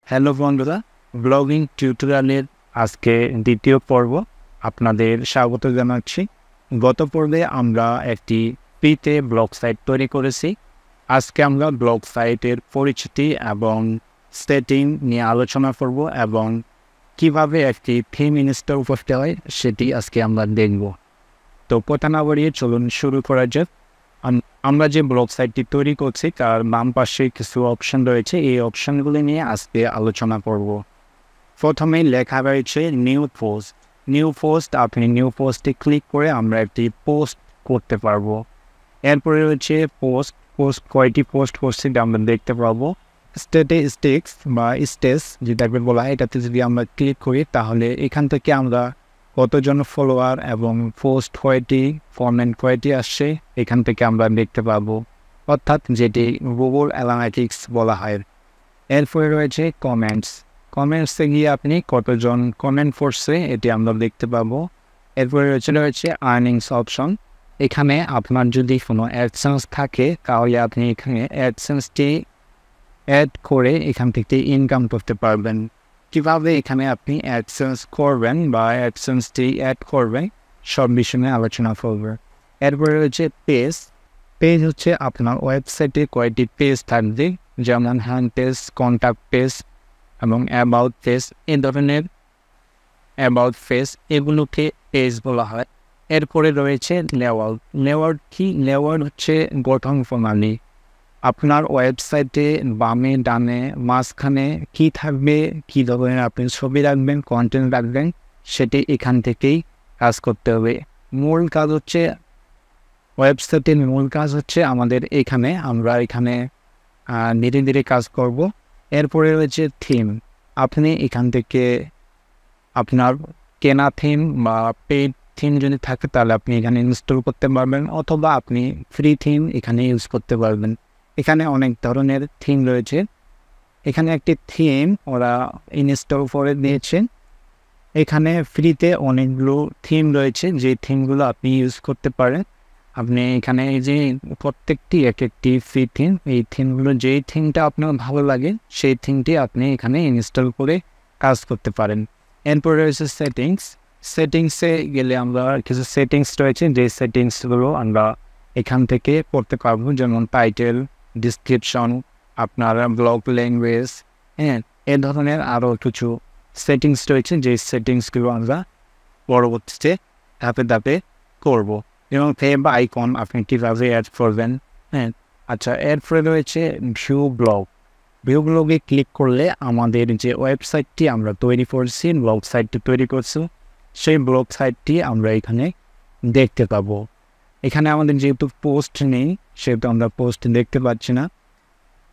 Hello বন্ধুরা, blogging টিউটোরিয়ালের আজকে দ্বিতীয় পর্ব আপনাদের স্বাগত জানাচ্ছি। গত পর্বে আমরা একটি ফ্রিতে ব্লগ সাইট তৈরি করেছি। আজকে আমরা ব্লগ সাইটের পরিচিতি এবং সেটিং নিয়ে আলোচনা করব এবং কিভাবে একটি থিম ইনস্টল করতে হয় সেটি আজকে আমরা দেখব। তো কথা না বাড়িয়ে চলুন শুরু করা যাক। আমরা যে ব্লগ সাইটটি তৈরি করছি তার বাম পাশে কিছু অপশন রয়েছে, এই অপশনগুলি নিয়ে আজকে আলোচনা করব। প্রথমেই লেখা রয়েছে নিউ পোস্ট। আপনি নিউ পোস্টে ক্লিক করে আমরা একটি পোস্ট করতে পারবো। এরপরে রয়েছে পোস্ট কয়টি পোস্ট করছি আমরা দেখতে পারবো। স্ট্যাটিস্টিক্স বা স্টেজ যেটাকে বলা হয়, এটাতে যদি আমরা ক্লিক করি তাহলে এখান থেকে আমরা কতজন ফলোয়ার এবং পোস্ট কয়টি, কমেন্ট কয়টি আসছে এখান থেকে আমরা দেখতে পাবো, অর্থাৎ যেটি গুগল অ্যানালিটিক্স বলা হয়। এরপরে রয়েছে কমেন্টসে গিয়ে আপনি কতজন কমেন্ট করছে এটি আমরা দেখতে পাবো। এরপরে রয়েছে আর্নিংস অপশন। এখানে আপনার যদি কোনো অ্যাডসেন্স থাকে তাহলে আপনি এখানে অ্যাডসেন্সটি অ্যাড করে এখান থেকে ইনকাম করতে পারবেন। কীভাবে এখানে আপনি অ্যাডসেন্স করবেন বা অ্যাডসেন্সটি অ্যাড করবেন সব বিষয়ে আলোচনা করবেন। এরপরে রয়েছে পেজ হচ্ছে আপনার ওয়েবসাইটে কয়েকটি পেজ থাকবে, যেমন হ্যান্ড পেজ, কন্ট্যাক্ট পেজ এবং অ্যাবাউট পেজ। এই ধরনের অ্যাবাউট পেজ এগুলোকে পেজ বলা হয়। এরপরে রয়েছে লেআউট হচ্ছে গঠন প্রণালী। আপনার ওয়েবসাইটে বামে ডানে মাঝখানে কী থাকবে, কী ধরনের আপনি ছবি রাখবেন, কন্টেন্ট রাখবেন, সেটি এখান থেকেই কাজ করতে হবে। ওয়েবসাইটের মূল কাজ হচ্ছে আমরা এখানে ধীরে ধীরে কাজ করব। এরপরে রয়েছে থিম। আপনি এখান থেকে আপনার কেনা থিম বা পেড থিম যদি থাকে তাহলে আপনি এখানে ইনস্টল করতে পারবেন, অথবা আপনি ফ্রি থিম এখানে ইউজ করতে পারবেন। এখানে অনেক ধরনের থিম রয়েছে। এখানে একটি থিম ওরা ইনস্টল করে দিয়েছে। এখানে ফ্রিতে অনেকগুলো থিম রয়েছে, যে থিমগুলো আপনি ইউজ করতে পারেন। আপনি এখানে এই যে প্রত্যেকটি এক একটি ফ্রি থিম, এই থিমগুলো যেই থিমটা আপনার ভালো লাগে সেই থিমটি আপনি এখানে ইনস্টল করে কাজ করতে পারেন। এরপর রয়েছে সেটিংসে গেলে আমরা কিছু সেটিংস রয়েছে, যে সেটিংসগুলো আমরা এখান থেকে করতে পারবো, যেমন টাইটেল, ডিসক্রিপশন, আপনার ব্লগ ল্যাঙ্গুয়েজ, এ ধরনের আরও কিছু সেটিংস রয়েছে, যে সেটিংসগুলো আমরা পরবর্তীতে ধাপে ধাপে করব। যেমন ফেব আইকন আপনি কীভাবে অ্যাড করবেন। আচ্ছা, এরপরে রয়েছে ভিউ ব্লগে ক্লিক করলে আমাদের যে ওয়েবসাইটটি আমরা তৈরি করছি, ব্লগ সাইটটি তৈরি করছি, সেই ব্লগ সাইটটি আমরা এখানে দেখতে পাবো। এখানে আমাদের যেহেতু পোস্ট নেই সেহেতু আমরা পোস্ট দেখতে পাচ্ছি না।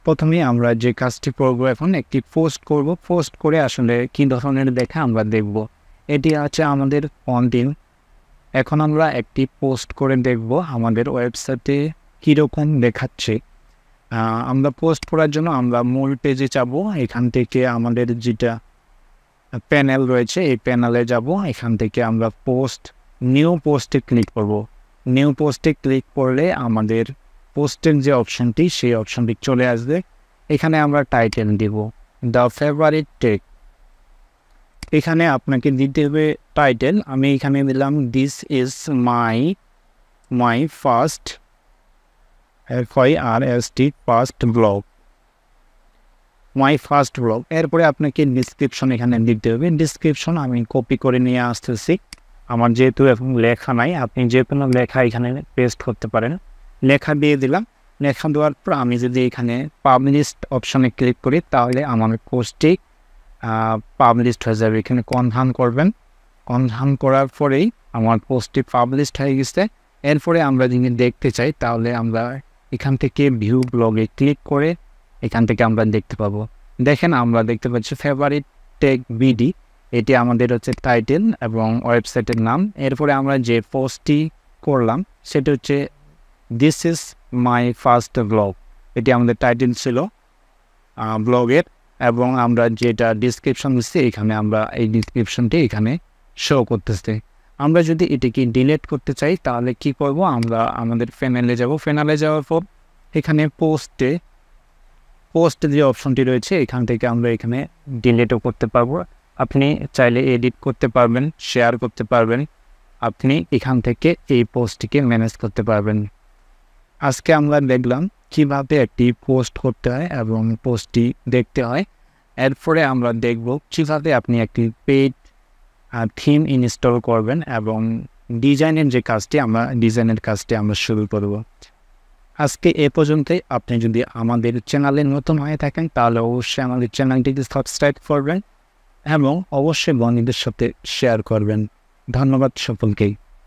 প্রথমে আমরা যে কাজটি করবো, এখন একটি পোস্ট করব। পোস্ট করে আসলে কী ধরনের দেখা আমরা দেখব। এটি আছে আমাদের কন্টেন্ট। এখন আমরা একটি পোস্ট করে দেখব আমাদের ওয়েবসাইটে কীরকম দেখাচ্ছে। আমরা পোস্ট করার জন্য আমরা মূল পেজে যাব। এখান থেকে আমাদের যেটা প্যানেল রয়েছে এই প্যানেলে যাব। এখান থেকে আমরা নিউ পোস্টে ক্লিক করব। নিউ পোস্টে ক্লিক করলে আমাদের পোস্টের যে অপশানটি সেই অপশানটি চলে আসবে। এখানে আমরা টাইটেল দিব দ্য ফেভারিট টেক। এখানে আপনাকে দিতে হবে টাইটেল। আমি এখানে দিলাম this is my first first blog, my first blog. এরপরে আপনাকে ডিসক্রিপশন এখানে দিতে হবে। ডিসক্রিপশন আমি কপি করে নিয়ে আসতেছি। আমার যেহেতু এখন লেখা নাই, আপনি যে কোনো লেখা এখানে পেস্ট করতে পারেন। লেখা দিয়ে দিলাম। লেখা দেওয়ার পর আমি যদি এখানে পাবলিশড অপশনে ক্লিক করি তাহলে আমার পোস্টটি পাবলিশড হয়ে যাবে। এখানে কনফার্ম করবেন। কনফার্ম করার পরেই আমার পোস্টটি পাবলিশড হয়ে গেছে। এরপরে আমরা যদি দেখতে চাই তাহলে আমরা এখান থেকে ভিউ ব্লগে ক্লিক করে এখান থেকে আমরা দেখতে পাবো। দেখেন, আমরা দেখতে পাচ্ছি ফেভারিট টেক বিডি, এটি আমাদের হচ্ছে টাইটেল এবং ওয়েবসাইটের নাম। এরপরে আমরা যে পোস্টটি করলাম সেটা হচ্ছে this is my first blog, এটি আমাদের টাইটেল ছিল ব্লগের। এবং আমরা যেটা ডিসক্রিপশন দিচ্ছি এখানে আমরা এই ডিসক্রিপশনটি এখানে শো করতেছে। আমরা যদি এটিকে ডিলিট করতে চাই তাহলে কি করব, আমরা আমাদের প্যানেলে যাব। প্যানেলে যাওয়ার পর এখানে পোস্ট যে অপশনটি রয়েছে এখান থেকে আমরা এখানে ডিলিটও করতে পারবো। আপনি চাইলে এডিট করতে পারবেন, শেয়ার করতে পারবেন, আপনি এখান থেকে এই পোস্টটিকে ম্যানেজ করতে পারবেন। আজকে আমরা দেখলাম কিভাবে একটি পোস্ট করতে হয় এবং পোস্টটি দেখতে হয়। এরপরে আমরা দেখব কিভাবে আপনি একটি পেইড থিম ইনস্টল করবেন এবং ডিজাইনের কাজটি আমরা শুরু করব। আজকে এ পর্যন্তই। আপনি যদি আমাদের চ্যানেলে নতুন হয়ে থাকেন তাহলে অবশ্যই আমাদের চ্যানেলটিকে সাবস্ক্রাইব করবেন এবং অবশ্যই বন্ধুদের সাথে শেয়ার করবেন। ধন্যবাদ সকলকেই।